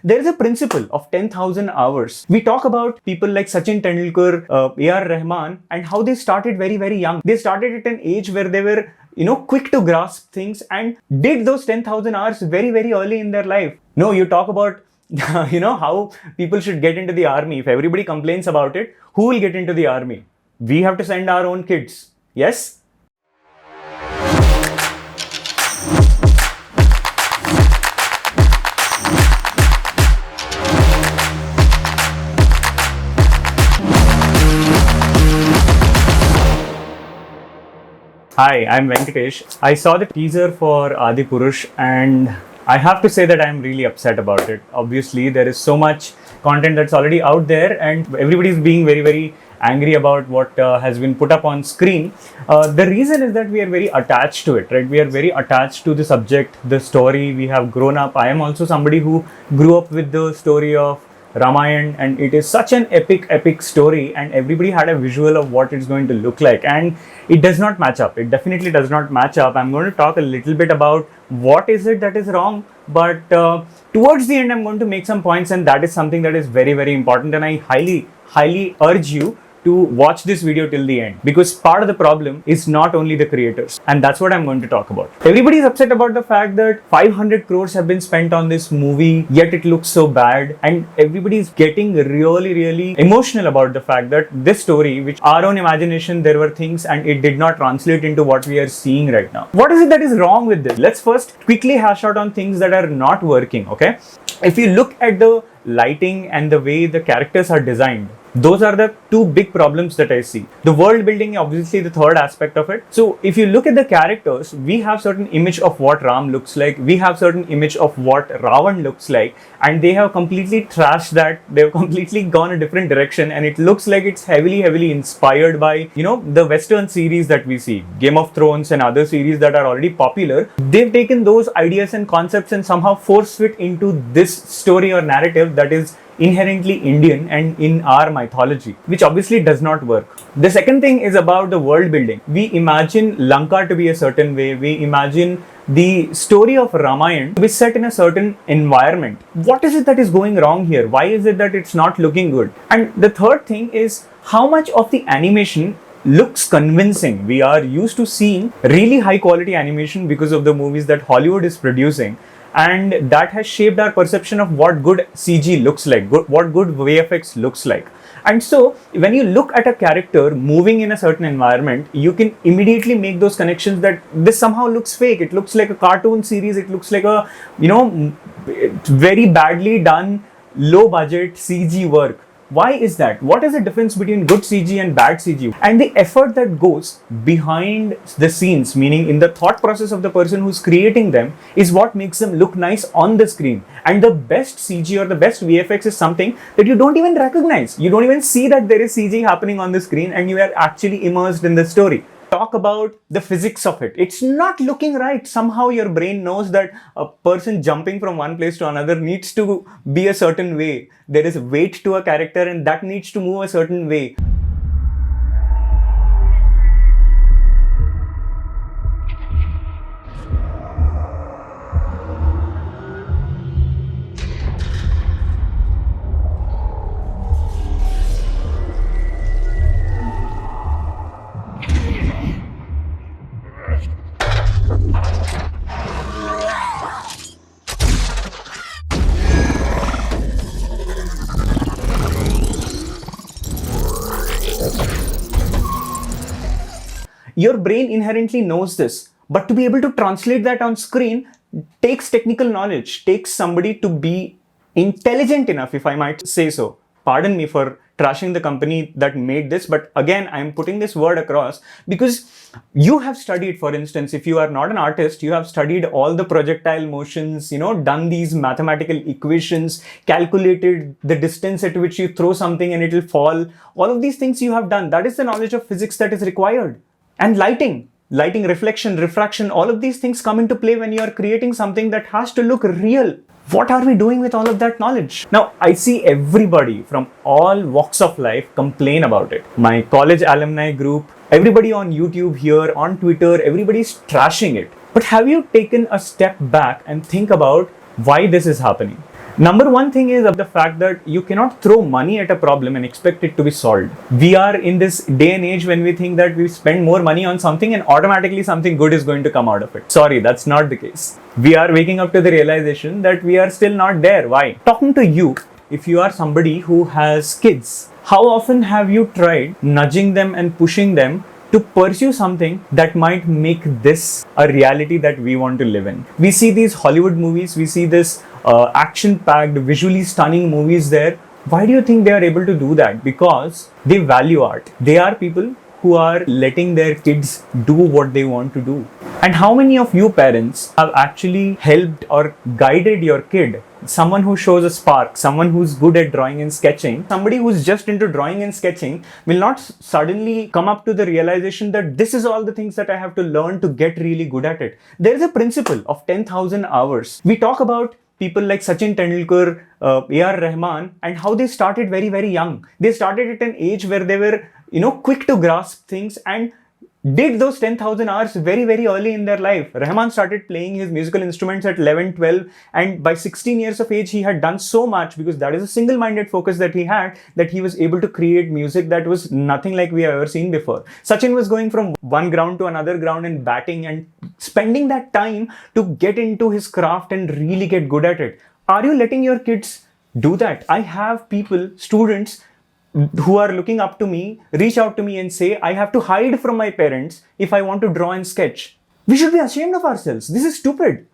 There is a principle of 10,000 hours. We talk about people like Sachin Tendulkar, A.R. Rahman, and how they started very, very young. They started at an age where they were, quick to grasp things and did those 10,000 hours very, very early in their life. No, you talk about how people should get into the army. If everybody complains about it, who will get into the army? We have to send our own kids. Yes? Hi, I'm Venkatesh. I saw the teaser for Adipurush and I have to say that I'm really upset about it. Obviously, there is so much content that's already out there and everybody's being very, very angry about what has been put up on screen. The reason is that we are very attached to it, right? We are very attached to the subject, the story. We have grown up. I am also somebody who grew up with the story of Ramayana, and it is such an epic story, and everybody had a visual of what it's going to look like, and it does not match up. It definitely does not match up. I'm going to talk a little bit about what is it that is wrong, but towards the end I'm going to make some points, and that is something that is very, very important, and I highly urge you to watch this video till the end, because part of the problem is not only the creators, and that's what I'm going to talk about. Everybody is upset about the fact that 500 crores have been spent on this movie, yet it looks so bad, and everybody is getting really emotional about the fact that this story, which our own imagination, there were things and it did not translate into what we are seeing right now. What is it that is wrong with this? Let's first quickly hash out on things that are not working, okay? If you look at the lighting and the way the characters are designed, those are the two big problems that I see. The world building, obviously the third aspect of it. So if you look at the characters, we have certain image of what Ram looks like, we have certain image of what Ravan looks like, and they have completely trashed that. They've completely gone a different direction, and it looks like it's heavily inspired by, the Western series that we see, Game of Thrones and other series that are already popular. They've taken those ideas and concepts and somehow force fit into this story or narrative that is inherently Indian and in our mythology, which obviously does not work. The second thing is about the world building. We imagine Lanka to be a certain way. We imagine the story of Ramayana to be set in a certain environment. What is it that is going wrong here? Why is it that it's not looking good? And the third thing is how much of the animation looks convincing. We are used to seeing really high quality animation because of the movies that Hollywood is producing, and that has shaped our perception of what good CG looks like, what good VFX looks like. And so when you look at a character moving in a certain environment, you can immediately make those connections that this somehow looks fake. It looks like a cartoon series. It looks like a, very badly done, low budget CG work. Why is that? What is the difference between good CG and bad CG? And the effort that goes behind the scenes, meaning in the thought process of the person who's creating them, is what makes them look nice on the screen. And the best CG or the best VFX is something that you don't even recognize. You don't even see that there is CG happening on the screen, and you are actually immersed in the story. Talk about the physics of it. It's not looking right. Somehow your brain knows that a person jumping from one place to another needs to be a certain way. There is weight to a character and that needs to move a certain way. Your brain inherently knows this, but to be able to translate that on screen takes technical knowledge, takes somebody to be intelligent enough, if I might say so. Pardon me for trashing the company that made this, but again, I'm putting this word across because you have studied, for instance, if you are not an artist, you have studied all the projectile motions, done these mathematical equations, calculated the distance at which you throw something and it will fall. All of these things you have done. That is the knowledge of physics that is required. And lighting, reflection, refraction, all of these things come into play when you are creating something that has to look real. What are we doing with all of that knowledge? Now, I see everybody from all walks of life complain about it. My college alumni group, everybody on YouTube here, on Twitter, everybody's trashing it. But have you taken a step back and think about why this is happening? Number one thing is of the fact that you cannot throw money at a problem and expect it to be solved. We are in this day and age when we think that we spend more money on something and automatically something good is going to come out of it. Sorry, that's not the case. We are waking up to the realization that we are still not there. Why? Talking to you, if you are somebody who has kids, how often have you tried nudging them and pushing them to pursue something that might make this a reality that we want to live in? We see these Hollywood movies, we see this action-packed, visually stunning movies there. Why do you think they are able to do that? Because they value art. They are people who are letting their kids do what they want to do. And how many of you parents have actually helped or guided your kid? Someone who shows a spark, someone who's good at drawing and sketching, somebody who's just into drawing and sketching will not suddenly come up to the realization that this is all the things that I have to learn to get really good at it. There is a principle of 10,000 hours. We talk about people like Sachin Tendulkar, A.R. Rahman, and how they started very, very young. They started at an age where they were, quick to grasp things and did those 10,000 hours very, very early in their life. Rahman started playing his musical instruments at 11, 12, and by 16 years of age, he had done so much because that is a single-minded focus that he had, that he was able to create music that was nothing like we have ever seen before. Sachin was going from one ground to another ground and batting and spending that time to get into his craft and really get good at it. Are you letting your kids do that? I have people, students, who are looking up to me, reach out to me and say, I have to hide from my parents if I want to draw and sketch. We should be ashamed of ourselves. This is stupid.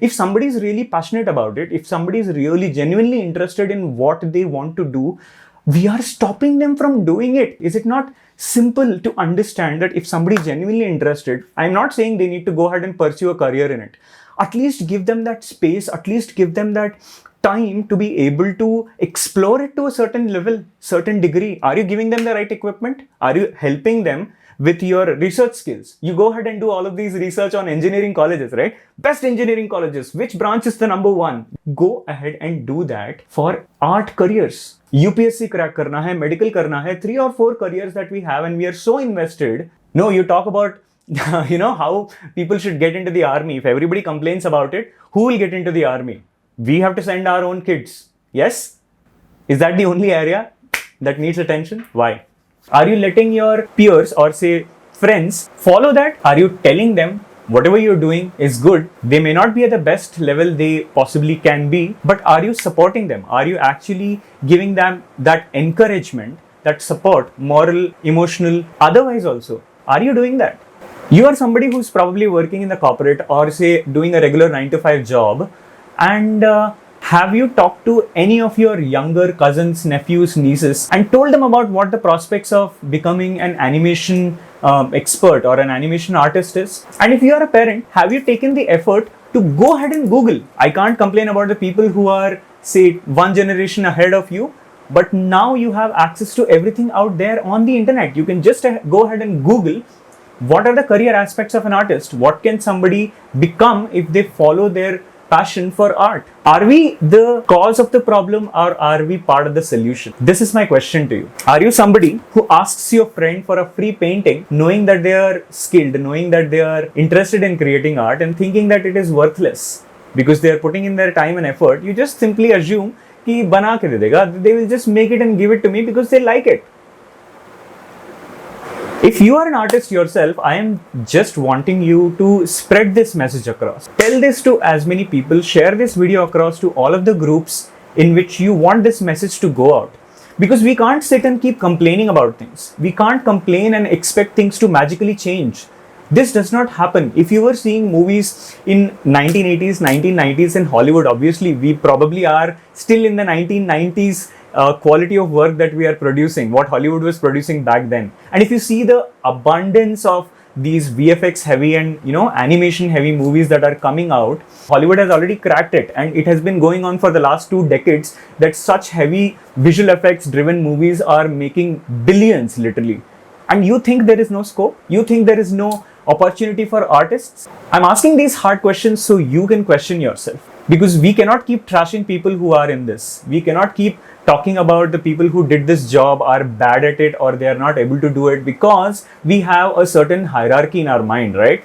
If somebody is really passionate about it, if somebody is really genuinely interested in what they want to do, we are stopping them from doing it. Is it not simple to understand that if somebody is genuinely interested, I'm not saying they need to go ahead and pursue a career in it. At least give them that space, at least give them that time to be able to explore it to a certain level, certain degree. Are you giving them the right equipment? Are you helping them with your research skills? You go ahead and do all of these research on engineering colleges, right? Best engineering colleges. Which branch is the number one? Go ahead and do that for art careers. UPSC crack karna hai, medical karna hai, 3 or 4 careers that we have and we are so invested. No, you talk about how people should get into the army. If everybody complains about it, who will get into the army? We have to send our own kids. Yes? Is that the only area that needs attention? Why? Are you letting your peers or say friends follow that? Are you telling them whatever you're doing is good? They may not be at the best level they possibly can be, but are you supporting them? Are you actually giving them that encouragement, that support, moral, emotional, otherwise also? Are you doing that? You are somebody who's probably working in the corporate or say doing a regular 9-to-5 job. And have you talked to any of your younger cousins, nephews, nieces and told them about what the prospects of becoming an animation expert or an animation artist is? And if you are a parent, have you taken the effort to go ahead and Google? I can't complain about the people who are, say, one generation ahead of you, but now you have access to everything out there on the internet. You can just go ahead and Google what are the career aspects of an artist? What can somebody become if they follow their passion for art? Are we the cause of the problem or are we part of the solution? This is my question to you. Are you somebody who asks your friend for a free painting knowing that they are skilled, knowing that they are interested in creating art and thinking that it is worthless because they are putting in their time and effort? You just simply assume कि बना के दे देगा. They will just make it and give it to me because they like it. If you are an artist yourself, I am just wanting you to spread this message across. Tell this to as many people, share this video across to all of the groups in which you want this message to go out. Because we can't sit and keep complaining about things. We can't complain and expect things to magically change. This does not happen. If you were seeing movies in 1980s, 1990s in Hollywood, obviously we probably are still in the 1990s quality of work that we are producing, what Hollywood was producing back then. And if you see the abundance of these VFX heavy and animation heavy movies that are coming out, Hollywood has already cracked it, and it has been going on for the last 2 decades that such heavy visual effects driven movies are making billions literally. And you think there is no scope? You think there is no opportunity for artists? I'm asking these hard questions so you can question yourself, because we cannot keep trashing people who are in this. We cannot keep talking about the people who did this job are bad at it or they are not able to do it because we have a certain hierarchy in our mind, right?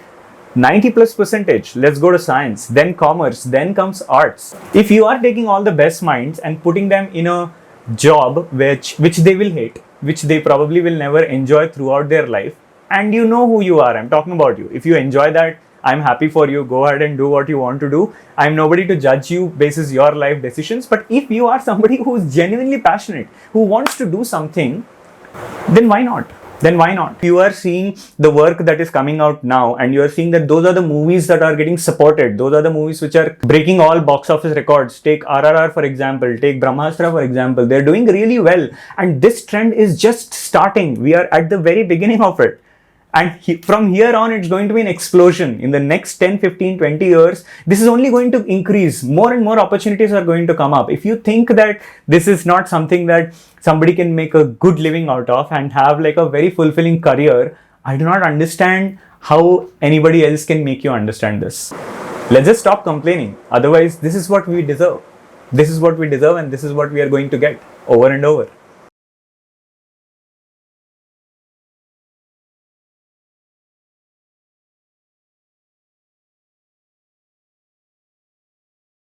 90 plus percentage. Let's go to science, then commerce, then comes arts. If you are taking all the best minds and putting them in a job which they will hate, which they probably will never enjoy throughout their life, and you know who you are, I'm talking about you. If you enjoy that, I'm happy for you. Go ahead and do what you want to do. I'm nobody to judge you basis your life decisions. But if you are somebody who is genuinely passionate, who wants to do something, then why not? Then why not? You are seeing the work that is coming out now, and you are seeing that those are the movies that are getting supported. Those are the movies which are breaking all box office records. Take RRR for example, take Brahmastra for example. They're doing really well, and this trend is just starting. We are at the very beginning of it. And from here on, it's going to be an explosion. In the next 10, 15, 20 years, this is only going to increase. More and more opportunities are going to come up. If you think that this is not something that somebody can make a good living out of and have like a very fulfilling career, I do not understand how anybody else can make you understand this. Let's just stop complaining. Otherwise, this is what we deserve. This is what we deserve, and this is what we are going to get over and over.